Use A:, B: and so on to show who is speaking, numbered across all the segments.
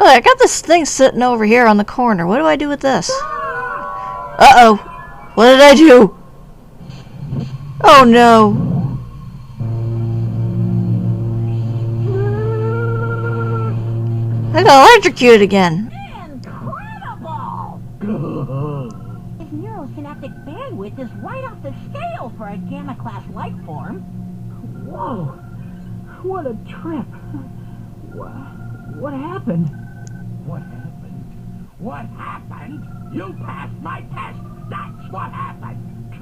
A: Oh, I got this thing sitting over here on the corner. What do I do with this? Uh-oh. What did I do? Oh, no. I got electrocuted again.
B: Incredible! His neurosynaptic bandwidth is right off the scale for a gamma-class life form.
C: Whoa! What a trip! What happened?
D: What happened? What happened? You passed my test! That's what happened!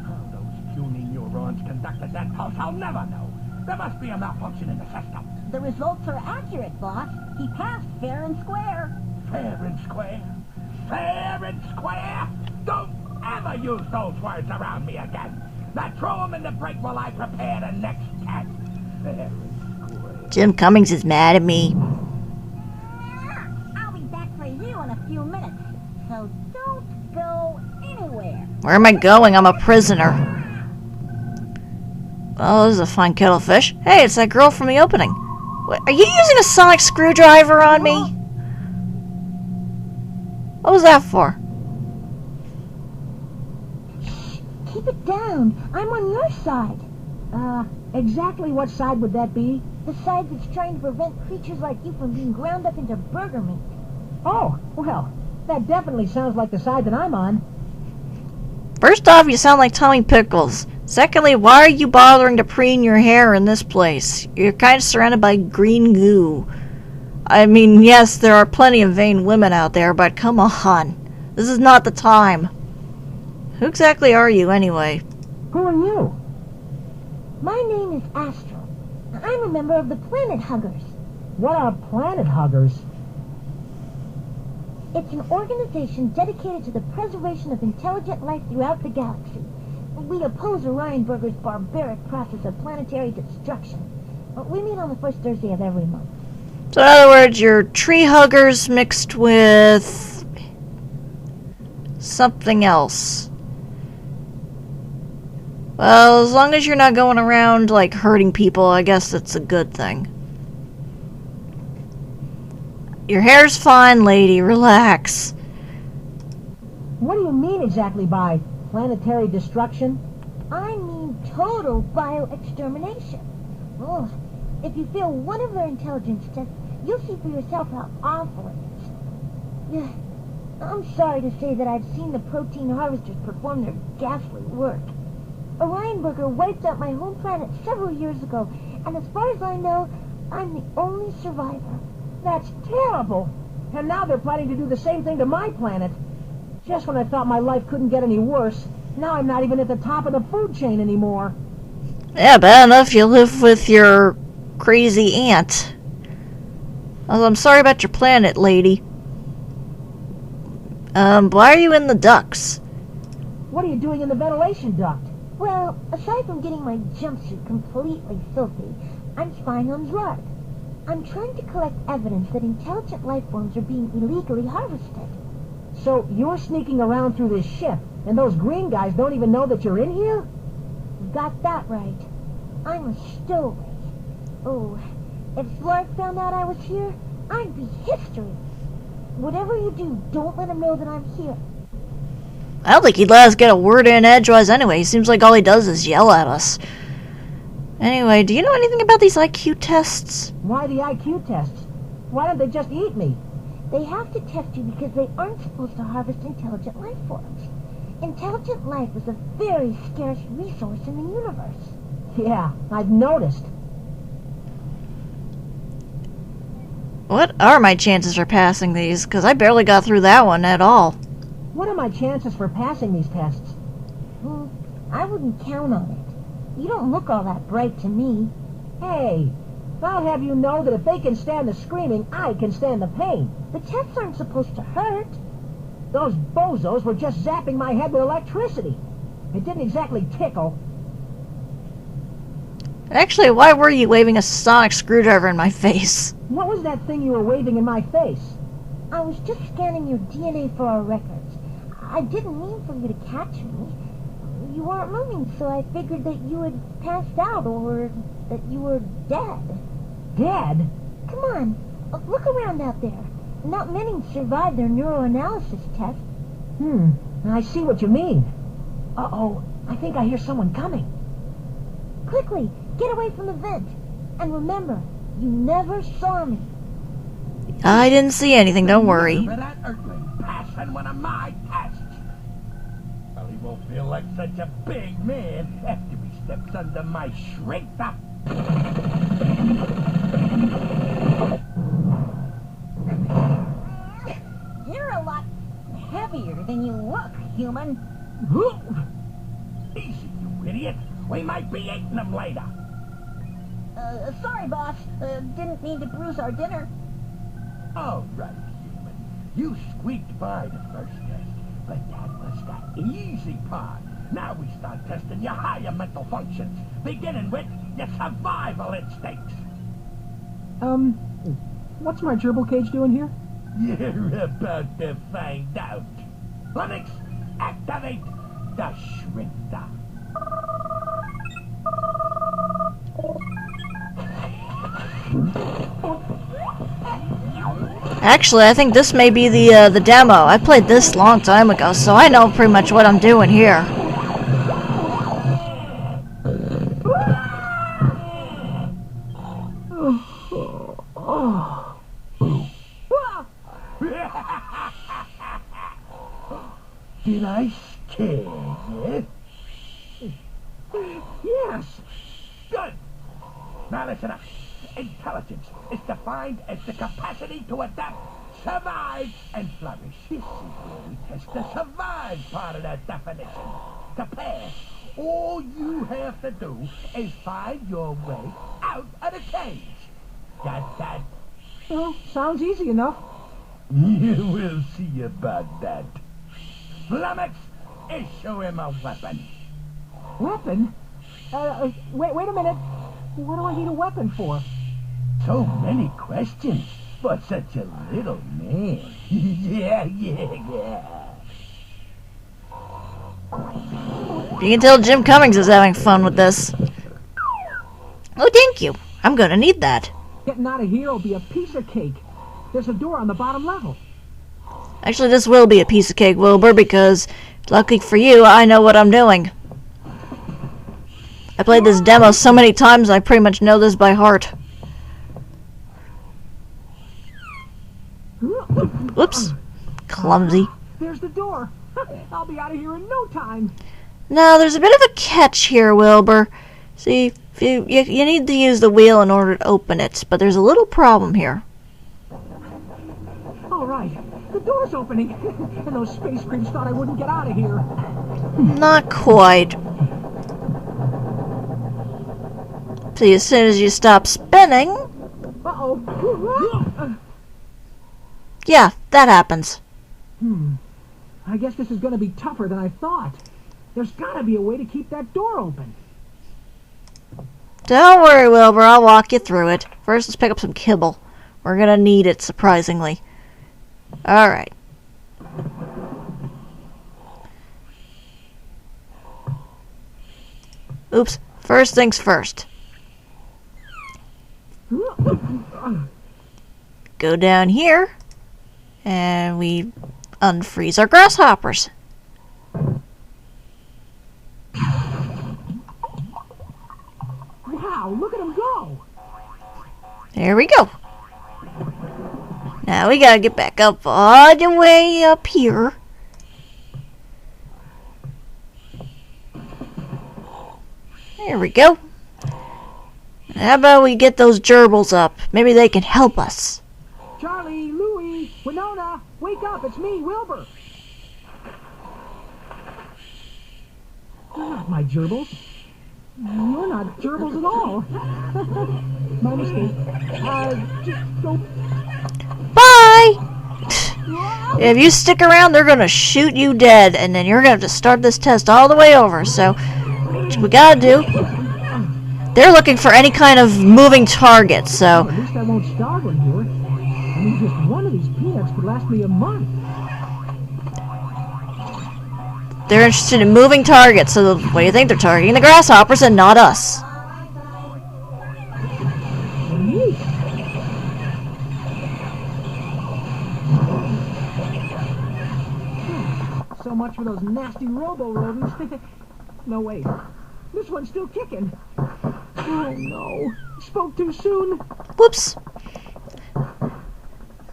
D: How those puny neurons conducted that pulse, I'll never know. There must be a malfunction in the system.
B: The results are accurate, boss. He passed fair and square.
D: Fair and square? Fair and square? Don't ever use those words around me again. Now throw them in the break while I prepare the next test. Fair and square.
A: Jim Cummings is mad at me.
B: I'll be back for you in a few minutes, so don't go anywhere.
A: Where am I going? I'm a prisoner. Oh, this is a fine kettle of fish. Hey, it's that girl from the opening. What, are you using a sonic screwdriver on me? What was that for?
B: Keep it down. I'm on your side.
C: Exactly what side would that be?
B: The side that's trying to prevent creatures like you from being ground up into burger meat.
C: Oh, well, that definitely sounds like the side that I'm on.
A: First off, you sound like Tommy Pickles. Secondly, why are you bothering to preen your hair in this place? You're kind of surrounded by green goo. I mean, yes, there are plenty of vain women out there, but come on. This is not the time. Who exactly are you, anyway?
C: Who are you?
B: My name is Astro. I'm a member of the Planet Huggers.
C: What are Planet Huggers?
B: It's an organization dedicated to the preservation of intelligent life throughout the galaxy. We oppose Orion Burger's barbaric process of planetary destruction. We meet on the first Thursday of every month.
A: So in other words, you're tree huggers mixed with something else. Well, as long as you're not going around, like, hurting people, I guess that's a good thing. Your hair's fine, lady. Relax.
C: What do you mean exactly by planetary destruction?
B: I mean total bioextermination. Oh, if you fail one of their intelligence tests, you'll see for yourself how awful it is. Yeah, I'm sorry to say that I've seen the protein harvesters perform their ghastly work. Orion Burger wiped out my home planet several years ago, and as far as I know, I'm the only survivor.
C: That's terrible. And now they're planning to do the same thing to my planet. Just when I thought my life couldn't get any worse, now I'm not even at the top of the food chain anymore.
A: Yeah, bad enough you live with your crazy aunt. Well, I'm sorry about your planet, lady. Why are you in the ducts?
C: What are you doing in the ventilation duct?
B: Well, aside from getting my jumpsuit completely filthy, I'm spying on Zlard. I'm trying to collect evidence that intelligent life forms are being illegally harvested.
C: So you're sneaking around through this ship, and those green guys don't even know that you're in here?
B: Got that right. I'm a stowaway. Oh, if Zlard found out I was here, I'd be history. Whatever you do, don't let him know that I'm here.
A: I don't think he'd let us get a word in edgewise anyway. He seems like all he does is yell at us. Anyway, do you know anything about these IQ tests?
C: Why the IQ tests? Why don't they just eat me?
B: They have to test you because they aren't supposed to harvest intelligent life forms. Intelligent life is a very scarce resource in the universe.
C: Yeah, I've noticed.
A: What are my chances for passing these? Because I barely got through that one at all.
C: What are my chances for passing these tests?
B: I wouldn't count on it. You don't look all that bright to me.
C: Hey, I'll have you know that if they can stand the screaming, I can stand the pain.
B: The tests aren't supposed to hurt.
C: Those bozos were just zapping my head with electricity. It didn't exactly tickle.
A: Actually, why were you waving a sonic screwdriver in my face?
C: What was that thing you were waving in my face?
B: I was just scanning your DNA for our records. I didn't mean for you to catch me. You weren't moving, so I figured that you had passed out or that you were dead.
C: Dead?
B: Come on, Look around out there. Not many survive their neuroanalysis test.
C: I see what you mean. Uh-oh, I think I hear someone coming.
B: Quickly, get away from the vent. And remember, you never saw me.
A: I didn't see anything, don't worry.
D: For that earthling passing one of my tests. Well, he won't feel like such a big man after he steps under my shrink up.
B: You're a lot heavier than you look, human.
D: Easy, you idiot. We might be eating them later.
B: Sorry, boss. Didn't mean to bruise our dinner.
D: All right, human. You squeaked by the first test, but that was the easy part. Now we start testing your higher mental functions, beginning with your survival instincts.
C: What's my gerbil cage doing here?
D: You're about to find out. Linux, activate the shrinker.
A: Actually, I think this may be the demo. I played this a long time ago, so I know pretty much what I'm doing here.
D: Did I scare you?
C: Yes.
D: Good. Now listen up. Intelligence is defined as the capacity to adapt, survive, and flourish. This is where we test the survive part of that definition. To pass, all you have to do is find your way out of the cage. Got that?
C: Well, sounds easy enough.
D: You will see about that. Flummox, issue him a weapon.
C: Weapon? Wait a minute. What do I need a weapon for?
D: So many questions for such a little man. Yeah.
A: You can tell Jim Cummings is having fun with this. Oh, thank you. I'm gonna need that.
C: Getting out of here will be a piece of cake. There's a door on the bottom level.
A: Actually, this will be a piece of cake, Wilbur, because lucky for you, I know what I'm doing. I played this demo so many times, I pretty much know this by heart. Whoops. Clumsy.
C: There's the door. I'll be out of here in no time.
A: Now, there's a bit of a catch here, Wilbur. See, you need to use the wheel in order to open it, but there's a little problem here.
C: All right. The door's opening. And those space creeps thought I wouldn't get out of here.
A: Not quite. See, as soon as you stop spinning...
C: Uh-oh.
A: Yeah, that happens.
C: I guess this is going to be tougher than I thought. There's got to be a way to keep that door open.
A: Don't worry, Wilbur. I'll walk you through it. First, let's pick up some kibble. We're going to need it, surprisingly. Alright. Oops. First things first. Go down here. And we unfreeze our grasshoppers.
C: Wow, look at them go.
A: There we go. Now we gotta get back up all the way up here. There we go. How about we get those gerbils up? Maybe they can help us.
C: Charlie, Louie, Winona, wake up, it's me, Wilbur. You're not my gerbils. You're not gerbils at all. My mistake. Just go.
A: Bye! If you stick around, they're gonna shoot you dead, and then you're gonna have to start this test all the way over, so what we gotta do... They're looking for any kind of moving target, so...
C: Well, at least I won't starve in here. I mean, just one of these peanuts could last me a month.
A: They're interested in moving targets, so what do you think? They're targeting the grasshoppers and not us.
C: much for those nasty robo-rodents. No, wait. This one's still kicking. Oh, no. Spoke too soon.
A: Whoops.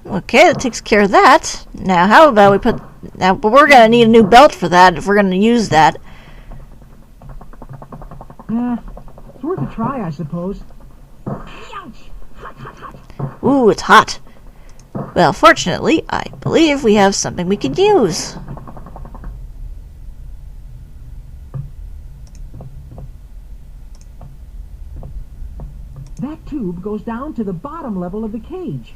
A: Okay, that takes care of that. Now, how about we put... Now, but we're going to need a new belt for that if we're going to use that.
C: It's worth a try, I suppose. Ouch! Hot, hot, hot.
A: Ooh, it's hot. Well, fortunately, I believe we have something we could use.
C: That tube goes down to the bottom level of the cage.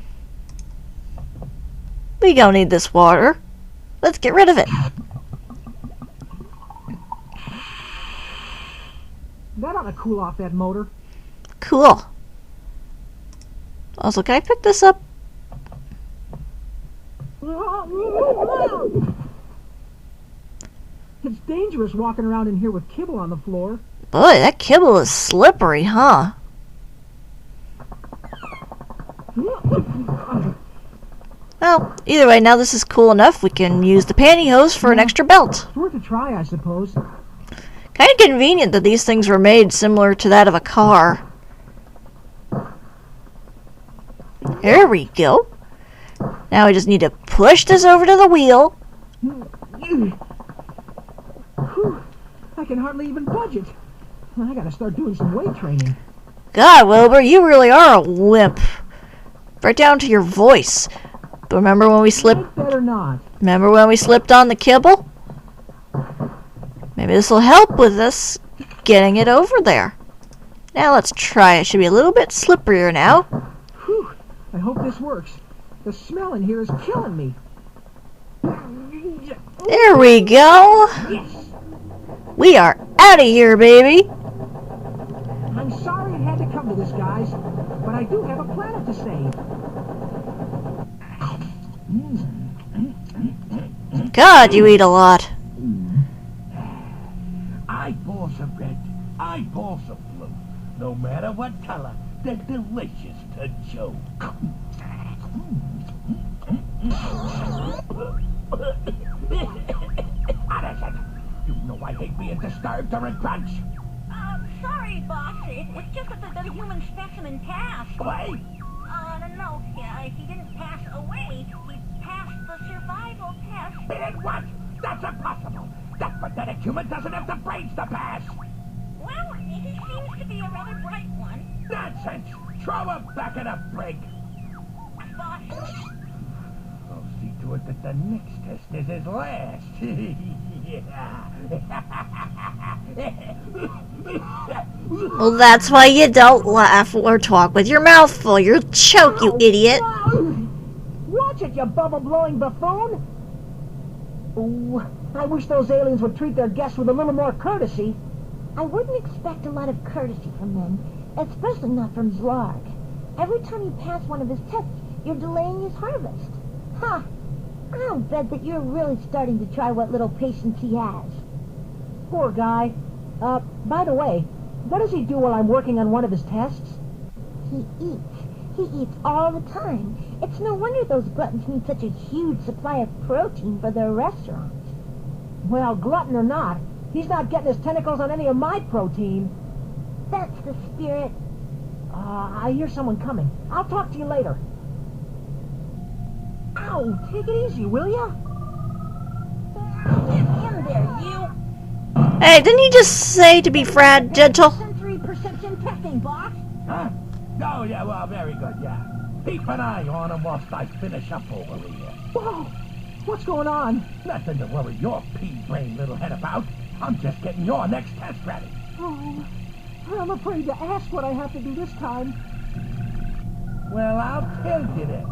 A: We don't need this water. Let's get rid of it.
C: That ought to cool off that motor.
A: Cool. Also, can I pick this up?
C: It's dangerous walking around in here with kibble on the floor.
A: Boy, that kibble is slippery, huh? Well, either way, now this is cool enough, we can use the pantyhose for an extra belt.
C: It's worth a try, I suppose.
A: Kind of convenient that these things were made similar to that of a car. There we go. Now we just need to push this over to the wheel.
C: Whew. I can hardly even budge it. I gotta start doing some weight training.
A: God, Wilbur, you really are a wimp. Right down to your voice. But remember when we slipped?
C: I'd better not.
A: Remember when we slipped on the kibble? Maybe this will help with us getting it over there. Now let's try. It should be a little bit slipperier now.
C: Whew. I hope this works. The smell in here is killing me.
A: There we go.
C: Yes.
A: We are out of here, baby.
C: I'm sorry it had to come to this, guys, but I do have a planet to save.
A: God, you eat a lot.
D: Eyeballs of red, eyeballs of blue. No matter what color, they're delicious to chew. You know I hate being disturbed during crunch.
E: Sorry, boss. It's just that the human specimen passed.
D: Wait.
E: No, he didn't pass away. He passed the survival test.
D: And what? That's impossible. That pathetic human doesn't have the brains to pass.
E: Well, he seems to be a rather bright one.
D: Nonsense. Throw him back in a brig.
E: Boss.
D: I'll see to it that the next test is his last.
A: Well, that's why you don't laugh or talk with your mouth full. You'll choke, you idiot.
C: Watch it, you bubble-blowing buffoon! Ooh, I wish those aliens would treat their guests with a little more courtesy.
B: I wouldn't expect a lot of courtesy from them, especially not from Zlarg. Every time you pass one of his tests, you're delaying his harvest. Ha! I'll bet that you're really starting to try what little patience he has.
C: Poor guy. By the way, what does he do while I'm working on one of his tests?
B: He eats. He eats all the time. It's no wonder those gluttons need such a huge supply of protein for their restaurants.
C: Well, glutton or not, he's not getting his tentacles on any of my protein.
B: That's the spirit.
C: I hear someone coming. I'll talk to you later. Ow, take it easy, will ya?
E: Get in there, you.
A: Hey, didn't he just say to be gentle?
E: Sensory perception testing, boss.
D: Huh? Oh, yeah, well, very good, yeah. Keep an eye on him whilst I finish up over here.
C: Whoa! What's going on?
D: Nothing to worry your pea-brain little head about. I'm just getting your next test ready.
C: Oh, I'm afraid to ask what I have to do this time.
D: Well, I'll tell you then.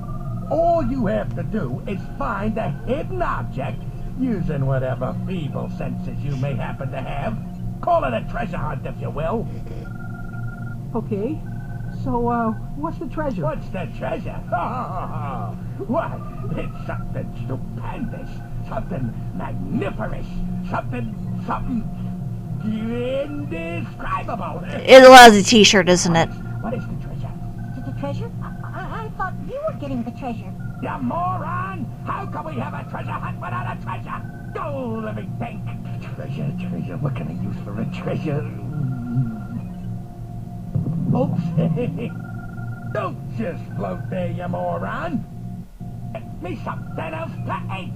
D: All you have to do is find a hidden object using whatever feeble senses you may happen to have. Call it a treasure hunt, if you will.
C: Okay. So, what's the treasure?
D: What's the treasure? What? It's something stupendous, something magniferous, something indescribable.
A: It's a lousy t-shirt, isn't it?
D: What is the treasure?
E: The treasure? I thought you were getting the treasure.
D: You moron! How can we have a treasure hunt without a treasure? Go, living thing! Treasure, what can I use for a treasure? Oops! Don't just float there, you moron! Get me something else to eat!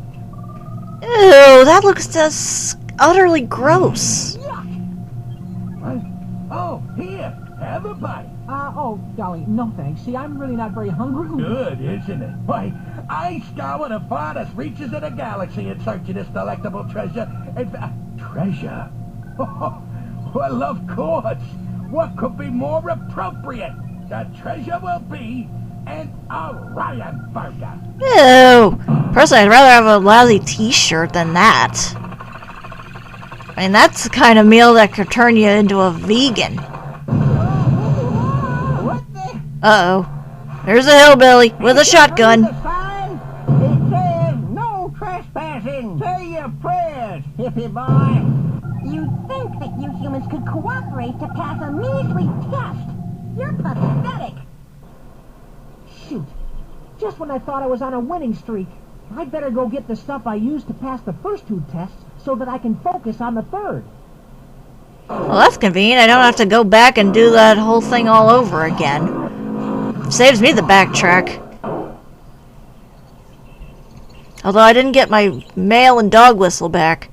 A: Ew, that looks just utterly gross.
D: What? Oh, here, have a bite.
C: Oh, golly, no thanks. See, I'm really not very hungry.
D: Good, isn't it? Why, I scour the farthest reaches of the galaxy in search of this delectable treasure. Treasure? Well, of course. What could be more appropriate? The treasure will be an Orion burger.
A: Ew. Personally, I'd rather have a lousy t-shirt than that. I mean, that's the kind of meal that could turn you into a vegan.
C: What the?
A: Uh-oh. There's a hillbilly with a shotgun.
C: The sign? It says no trespassing. Say your prayers, hippie boy.
B: You'd think that you humans could cooperate to pass a measly test. You're pathetic.
C: Shoot. Just when I thought I was on a winning streak. I'd better go get the stuff I used to pass the first 2 tests so that I can focus on the third.
A: Well, that's convenient. I don't have to go back and do that whole thing all over again. Saves me the backtrack. Although I didn't get my mail and dog whistle back.